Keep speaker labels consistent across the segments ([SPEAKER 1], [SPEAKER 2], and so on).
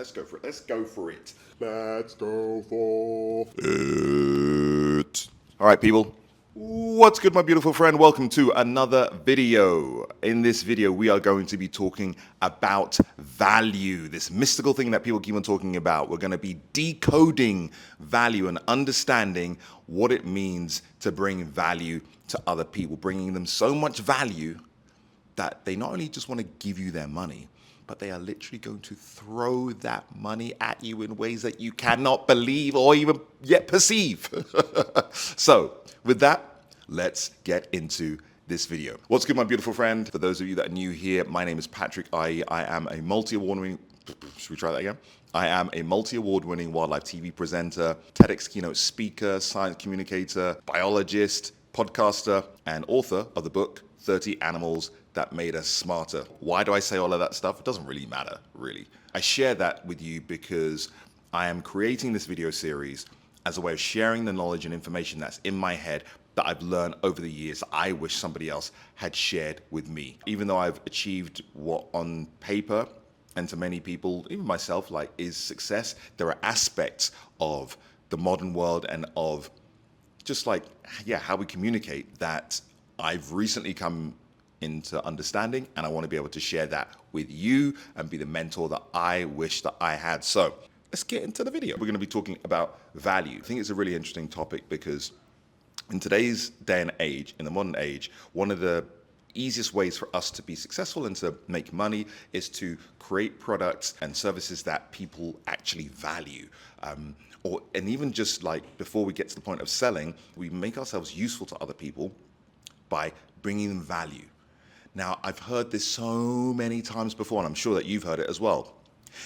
[SPEAKER 1] Let's go for it. Let's go for it. Let's go for it. All right, people. What's good, my beautiful friend? Welcome to another video. In this video, we are going to be talking about value, this mystical thing that people keep on talking about. We're going to be decoding value and understanding what it means to bring value to other people, bringing them so much value that they not only just want to give you their money, but they are literally going to throw that money at you in ways that you cannot believe or even yet perceive. So, with that, let's get into this video. What's good, my beautiful friend? For those of you that are new here, my name is Patrick Aryee. I am a multi-award-winning, should we try that again? I am a multi-award-winning wildlife TV presenter, TEDx keynote speaker, science communicator, biologist, podcaster, and author of the book, 30 Animals That Made Us Smarter. Why do I say all of that stuff? It doesn't really matter, really. I share that with you because I am creating this video series as a way of sharing the knowledge and information that's in my head that I've learned over the years I wish somebody else had shared with me. Even though I've achieved what on paper and to many people, even myself, like is success, there are aspects of the modern world and of just like, how we communicate that I've recently come into understanding, and I want to be able to share that with you and be the mentor that I wish that I had. So let's get into the video. We're going to be talking about value. I think it's a really interesting topic because in today's day and age, in the modern age, one of the easiest ways for us to be successful and to make money is to create products and services that people actually value. And even just like before we get to the point of selling, we make ourselves useful to other people by bringing them value. Now, I've heard this so many times before, and I'm sure that you've heard it as well.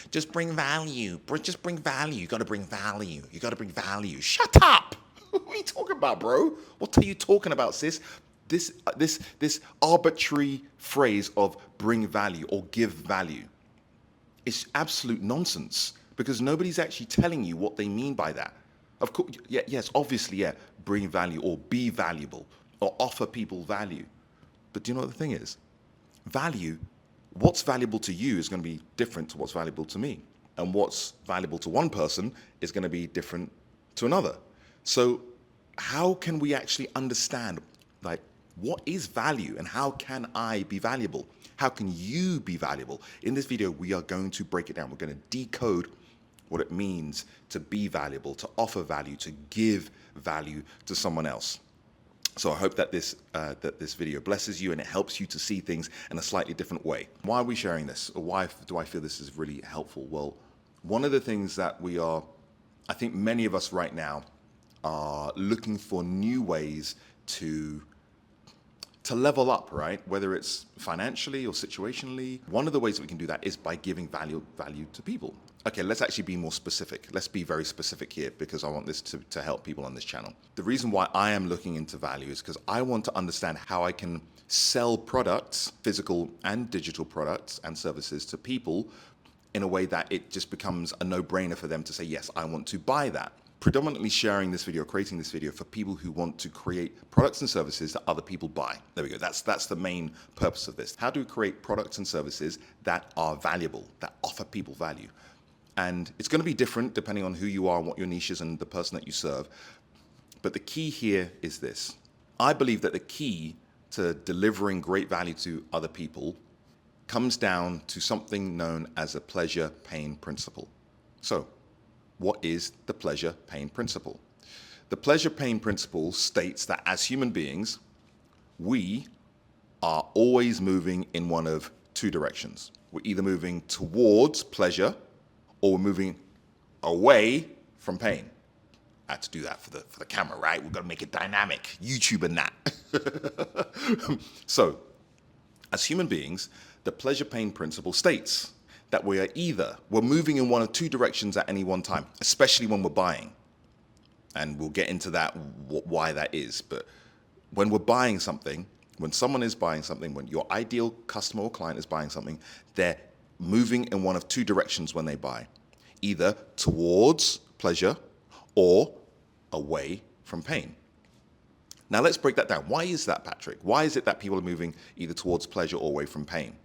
[SPEAKER 1] Just bring value. Just bring value. You got to bring value. You got to bring value. Shut up. What are you talking about, bro? What are you talking about, sis? This arbitrary phrase of bring value or give value is absolute nonsense because nobody's actually telling you what they mean by that. Of course, yes, obviously, bring value or be valuable or offer people value. But do you know what the thing is? Value, what's valuable to you is going to be different to what's valuable to me. And what's valuable to one person is going to be different to another. So how can we actually understand, like, what is value and how can I be valuable? How can you be valuable? In this video, we are going to break it down. We're going to decode what it means to be valuable, to offer value, to give value to someone else. So I hope that this video blesses you and it helps you to see things in a slightly different way. Why are we sharing this? Or why do I feel this is really helpful? Well, one of the things that I think many of us right now are looking for new ways to level up, right? Whether it's financially or situationally. One of the ways that we can do that is by giving value to people. Okay, let's actually be more specific. Let's be very specific here because I want this to help people on this channel. The reason why I am looking into value is because I want to understand how I can sell products, physical and digital products and services to people in a way that it just becomes a no-brainer for them to say, yes, I want to buy that. Predominantly sharing this video, creating this video for people who want to create products and services that other people buy. There we go. That's the main purpose of this. How do we create products and services that are valuable, that offer people value? And it's going to be different depending on who you are and what your niche is and the person that you serve. But the key here is this. I believe that the key to delivering great value to other people comes down to something known as a pleasure-pain principle. So, what is the pleasure-pain principle? The pleasure-pain principle states that as human beings, we are always moving in one of two directions. We're either moving towards pleasure or we're moving away from pain. I had to do that for the camera, right? We've got to make it dynamic, YouTube and that. So, as human beings, the pleasure-pain principle states that we're moving in one of two directions at any one time, especially when we're buying. And we'll get into that, why that is. But when we're buying something, when someone is buying something, when your ideal customer or client is buying something, they're moving in one of two directions when they buy, either towards pleasure or away from pain. Now let's break that down. Why is that, Patrick? Why is it that people are moving either towards pleasure or away from pain?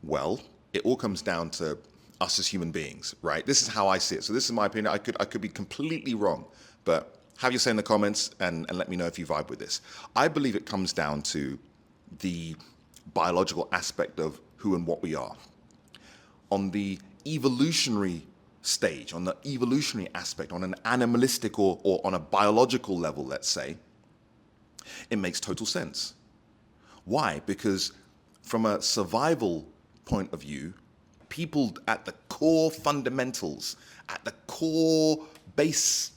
[SPEAKER 1] Well, it all comes down to us as human beings, right? This is how I see it. So this is my opinion. I could be completely wrong, but have your say in the comments and let me know if you vibe with this. I believe it comes down to the biological aspect of who and what we are. On the evolutionary stage, on the evolutionary aspect, on an animalistic or on a biological level, let's say, it makes total sense. Why? Because from a survival point of view, people at the core fundamentals, at the core base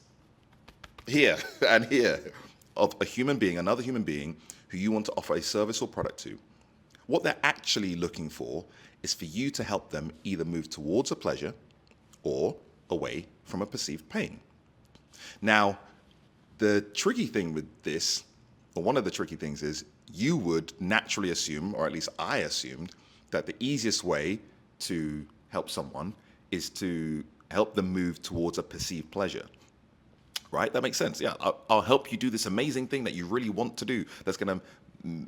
[SPEAKER 1] here and here of a human being, another human being who you want to offer a service or product to, what they're actually looking for is for you to help them either move towards a pleasure or away from a perceived pain. Now, the tricky thing with this, or one of the tricky things is, you would naturally assume, or at least I assumed, that the easiest way to help someone is to help them move towards a perceived pleasure. Right? That makes sense. Yeah, I'll help you do this amazing thing that you really want to do that's going to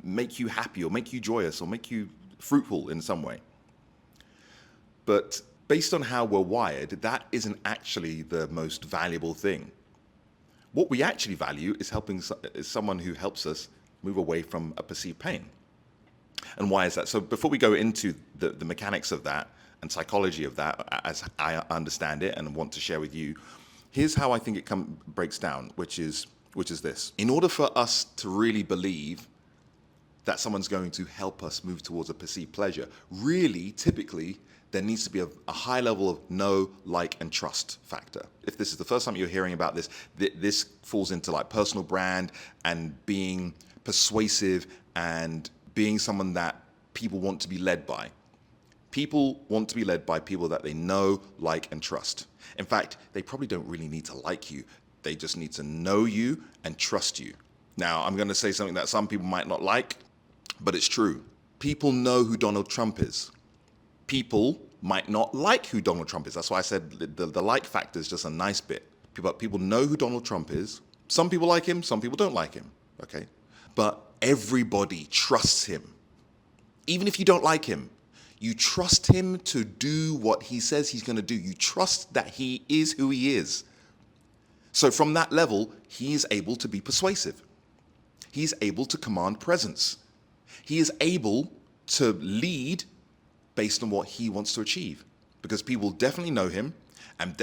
[SPEAKER 1] make you happy or make you joyous or make you fruitful in some way. But based on how we're wired, that isn't actually the most valuable thing. What we actually value is helping someone who helps us move away from a perceived pain. And why is that? So before we go into the mechanics of that and psychology of that, as I understand it and want to share with you, here's how I think it breaks down, which is this. In order for us to really believe that someone's going to help us move towards a perceived pleasure, really, typically, there needs to be a high level of know, like, and trust factor. If this is the first time you're hearing about this, this falls into like personal brand and being persuasive and being someone that people want to be led by. People want to be led by people that they know, like, and trust. In fact, they probably don't really need to like you. They just need to know you and trust you. Now, I'm going to say something that some people might not like, but it's true. People know who Donald Trump is. People might not like who Donald Trump is. That's why I said the like factor is just a nice bit. People know who Donald Trump is. Some people like him, some people don't like him, okay? But everybody trusts him. Even if you don't like him, you trust him to do what he says he's going to do. You trust that he is who he is. So from that level, he is able to be persuasive. He is able to command presence. He is able to lead based on what he wants to achieve, because people definitely know him and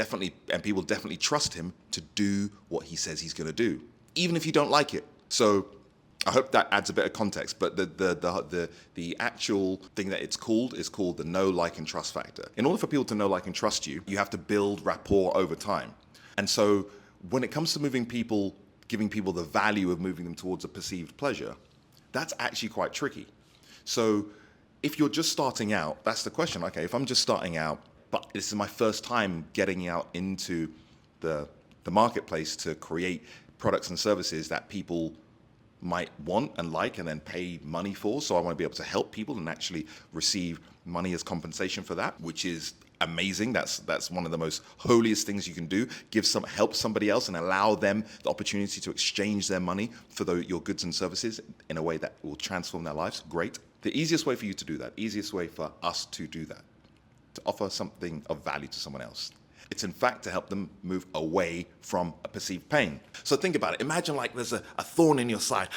[SPEAKER 1] people definitely trust him to do what he says he's going to do, even if you don't like it. So I hope that adds a bit of context, but the actual thing that it's called is called the know, like, and trust factor. In order for people to know, like, and trust you, you have to build rapport over time. And so when it comes to moving people, giving people the value of moving them towards a perceived pleasure, that's actually quite tricky. So if you're just starting out, that's the question. Okay, if I'm just starting out, but this is my first time getting out into the marketplace to create products and services that people might want and like and then pay money for. So I want to be able to help people and actually receive money as compensation for that, which is amazing. That's one of the most holiest things you can do. Help somebody else and allow them the opportunity to exchange their money for your goods and services in a way that will transform their lives. Great. The easiest way for you to do that, easiest way for us to do that, to offer something of value to someone else, it's in fact to help them move away from a perceived pain. So think about it. Imagine like there's a thorn in your side.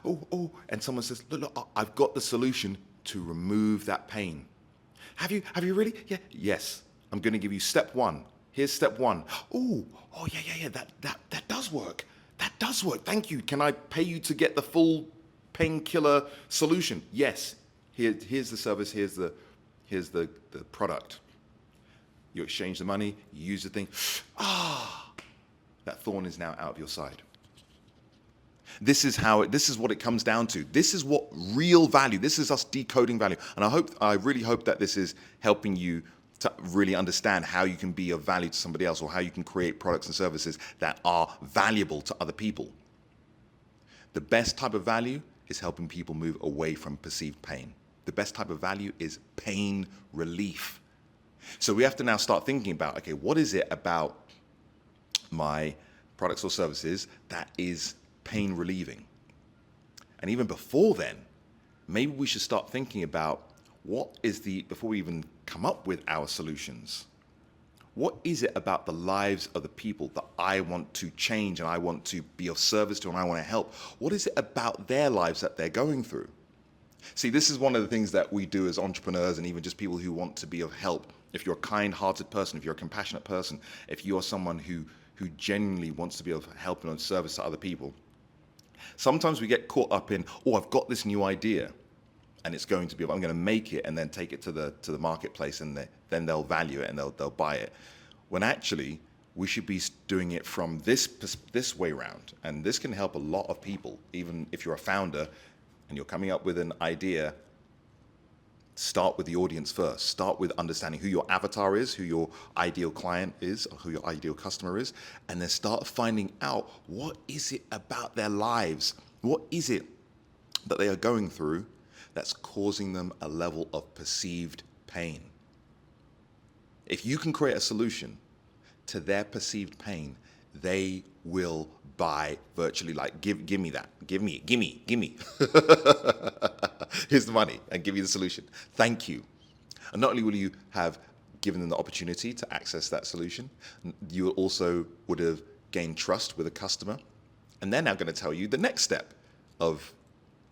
[SPEAKER 1] Oh. And someone says, look, I've got the solution to remove that pain. Have you really? Yeah. Yes. I'm going to give you step one. Here's step one. Oh, yeah. That does work. That does work. Thank you. Can I pay you to get the full painkiller solution? Yes. Here's the service. Here's the product. You exchange the money, you use the thing. That thorn is now out of your side. This is what it comes down to. This is what real value, this is us decoding value. And I really hope that this is helping you to really understand how you can be of value to somebody else, or how you can create products and services that are valuable to other people. The best type of value is helping people move away from perceived pain. The best type of value is pain relief. So we have to now start thinking about, okay, what is it about my products or services that is pain relieving? And even before then, maybe we should start thinking about before we even come up with our solutions? What is it about the lives of the people that I want to change and I want to be of service to and I want to help? What is it about their lives that they're going through? See, this is one of the things that we do as entrepreneurs and even just people who want to be of help. If you're a kind-hearted person, if you're a compassionate person, if you're someone who genuinely wants to be of help and of service to other people, sometimes we get caught up in, oh, I've got this new idea and it's going to be, I'm going to make it and then take it to the marketplace and then they'll value it and they'll buy it. When actually, we should be doing it from this way round. And this can help a lot of people, even if you're a founder and you're coming up with an idea. Start with the audience first. Start with understanding who your avatar is, who your ideal client is, or who your ideal customer is, and then start finding out what is it about their lives, what is it that they are going through that's causing them a level of perceived pain. If you can create a solution to their perceived pain, they will buy virtually like, give me that, give me. Here's the money and give you the solution. Thank you. And not only will you have given them the opportunity to access that solution, you also would have gained trust with a customer. And they're now going to tell you the next step of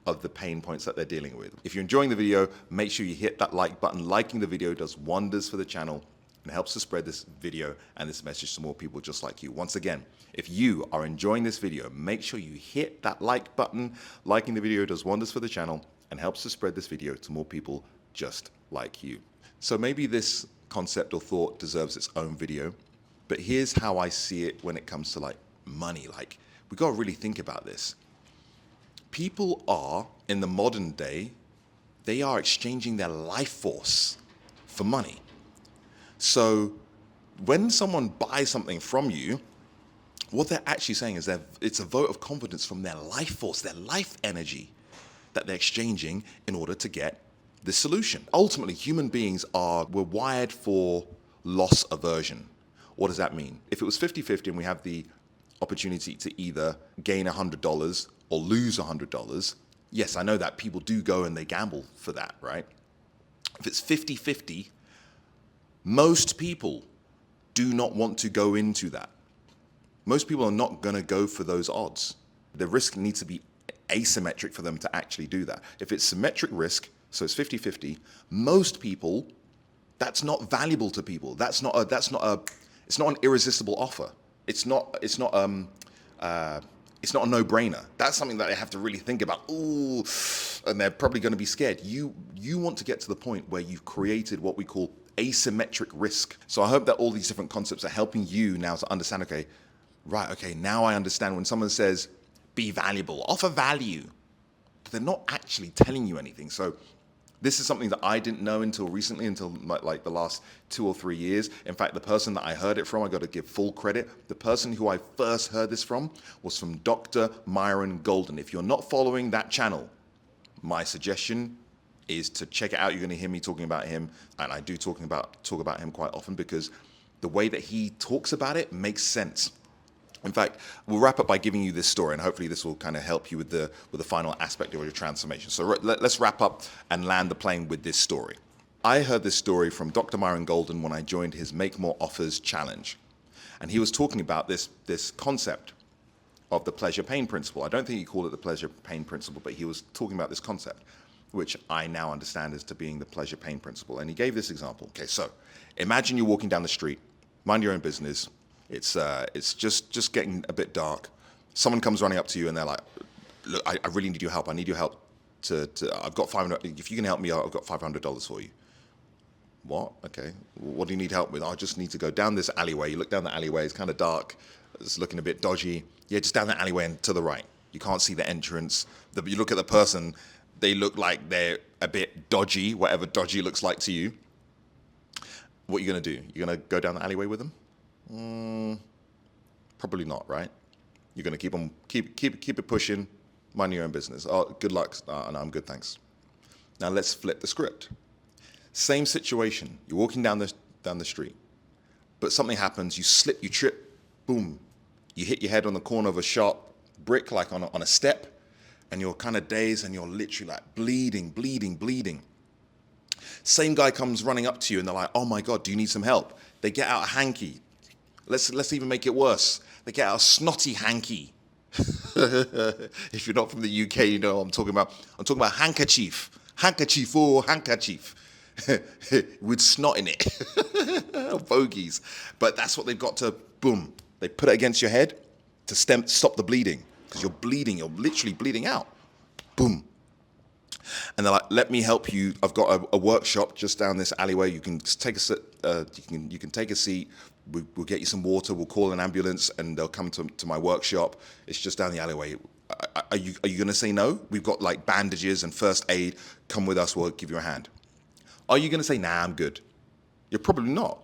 [SPEAKER 1] the pain points that they're dealing with. If you're enjoying the video, make sure you hit that like button. Liking the video does wonders for the channel and helps to spread this video and this message to more people just like you. Once again, if you are enjoying this video, make sure you hit that like button. Liking the video does wonders for the channel and helps to spread this video to more people just like you. So maybe this concept or thought deserves its own video, but here's how I see it when it comes to like money. Like, we got to really think about this. People are, in the modern day, they are exchanging their life force for money. So when someone buys something from you, what they're actually saying is that it's a vote of confidence from their life force, their life energy that they're exchanging in order to get this solution. Ultimately, human beings we're wired for loss aversion. What does that mean? If it was 50-50 and we have the opportunity to either gain $100 or lose $100, yes, I know that people do go and they gamble for that, right? If it's 50-50, most people do not want to go into that. Most people are not going to go for those odds. The risk needs to be asymmetric for them to actually do that. If it's symmetric risk, so it's 50-50, most people, that's not valuable to people. It's not an irresistible offer. It's not a no-brainer. That's something that they have to really think about. Ooh, and they're probably going to be scared. You want to get to the point where you've created what we call asymmetric risk. So I hope that all these different concepts are helping you now to understand, okay, now I understand when someone says, be valuable, offer value, but they're not actually telling you anything. So this is something that I didn't know until recently, until like the last 2 or 3 years. In fact, the person that I heard it from, I got to give full credit. The person who I first heard this from was from Dr. Myron Golden. If you're not following that channel, my suggestion is to check it out. You're going to hear me talking about him, and I do talk about him quite often because the way that he talks about it makes sense. In fact, we'll wrap up by giving you this story, and hopefully this will kind of help you with the final aspect of your transformation. So let's wrap up and land the plane with this story. I heard this story from Dr. Myron Golden when I joined his Make More Offers challenge. And he was talking about this concept of the pleasure-pain principle. I don't think he called it the pleasure-pain principle, but he was talking about this concept, which I now understand as to being the pleasure-pain principle. And he gave this example. Okay, so imagine you're walking down the street, mind your own business. It's just getting a bit dark. Someone comes running up to you and they're like, look, I really need your help. I need your help I've got $500. If you can help me, I've got $500 for you. What? Okay. What do you need help with? I just need to go down this alleyway. You look down the alleyway. It's kind of dark. It's looking a bit dodgy. Yeah, just down that alleyway and to the right. You can't see the entrance. You look at the person. They look like they're a bit dodgy, whatever dodgy looks like to you. What are you going to do? You're going to go down the alleyway with them? Probably not, right? You're going to keep it pushing, mind your own business. Oh, good luck. No, I'm good, thanks. Now let's flip the script. Same situation. You're walking down the street, but something happens. You slip, you trip, boom. You hit your head on the corner of a sharp brick, like on a step, and you're kind of dazed, and you're literally like bleeding. Same guy comes running up to you and they're like, oh my God, do you need some help? They get out a hanky. Let's even make it worse. They get out a snotty hanky. If you're not from the UK, you know what I'm talking about. I'm talking about handkerchief. Handkerchief, oh, handkerchief. With snot in it. Bogies. But that's what they've got to, boom. They put it against your head to stop the bleeding. Because you're bleeding, you're literally bleeding out. Boom. And they're like, let me help you. I've got a workshop just down this alleyway. You can just take a sit, you can take a seat. We'll get you some water. We'll call an ambulance, and they'll come to my workshop. It's just down the alleyway. Are you going to say no? We've got like bandages and first aid. Come with us. We'll give you a hand. Are you going to say, nah, I'm good? You're probably not.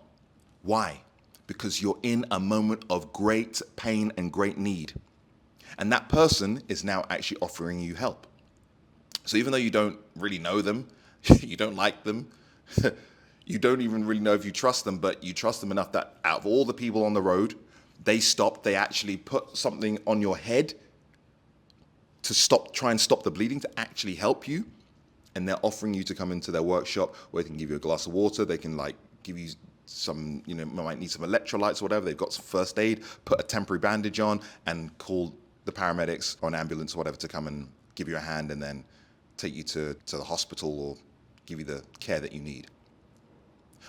[SPEAKER 1] Why? Because you're in a moment of great pain and great need. And that person is now actually offering you help. So even though you don't really know them, you don't like them, you don't even really know if you trust them, but you trust them enough that out of all the people on the road, they actually put something on your head to try and stop the bleeding, to actually help you. And they're offering you to come into their workshop where they can give you a glass of water. They can like give you some, might need some electrolytes or whatever. They've got some first aid, put a temporary bandage on, and call the paramedics or an ambulance or whatever to come and give you a hand and then take you to the hospital or give you the care that you need.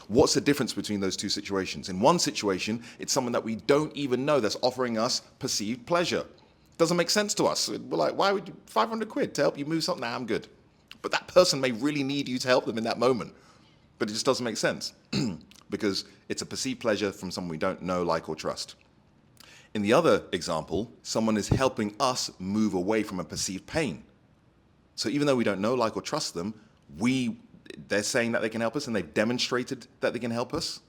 [SPEAKER 1] What's the difference between those two situations? In one situation, it's someone that we don't even know that's offering us perceived pleasure. Doesn't make sense to us. We're like, why would you, 500 quid to help you move something? Nah, I'm good. But that person may really need you to help them in that moment. But it just doesn't make sense because it's a perceived pleasure from someone we don't know, like, or trust. In the other example, someone is helping us move away from a perceived pain. So even though we don't know, like, or trust them, they're saying that they can help us and they've demonstrated that they can help us.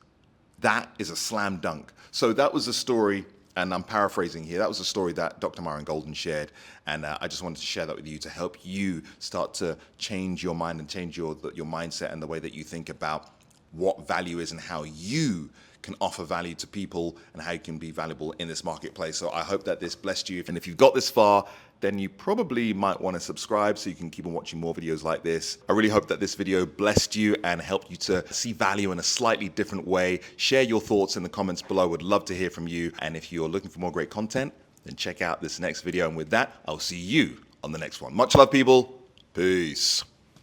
[SPEAKER 1] That is a slam dunk. So that was a story, and I'm paraphrasing here, that was a story that Dr. Myron Golden shared, and I just wanted to share that with you to help you start to change your mind and change your mindset and the way that you think about what value is and how you can offer value to people and how you can be valuable in this marketplace. So I hope that this blessed you. And if you've got this far, then you probably might want to subscribe so you can keep on watching more videos like this. I really hope that this video blessed you and helped you to see value in a slightly different way. Share your thoughts in the comments below. Would love to hear from you. And if you're looking for more great content, then check out this next video. And with that, I'll see you on the next one. Much love, people. Peace.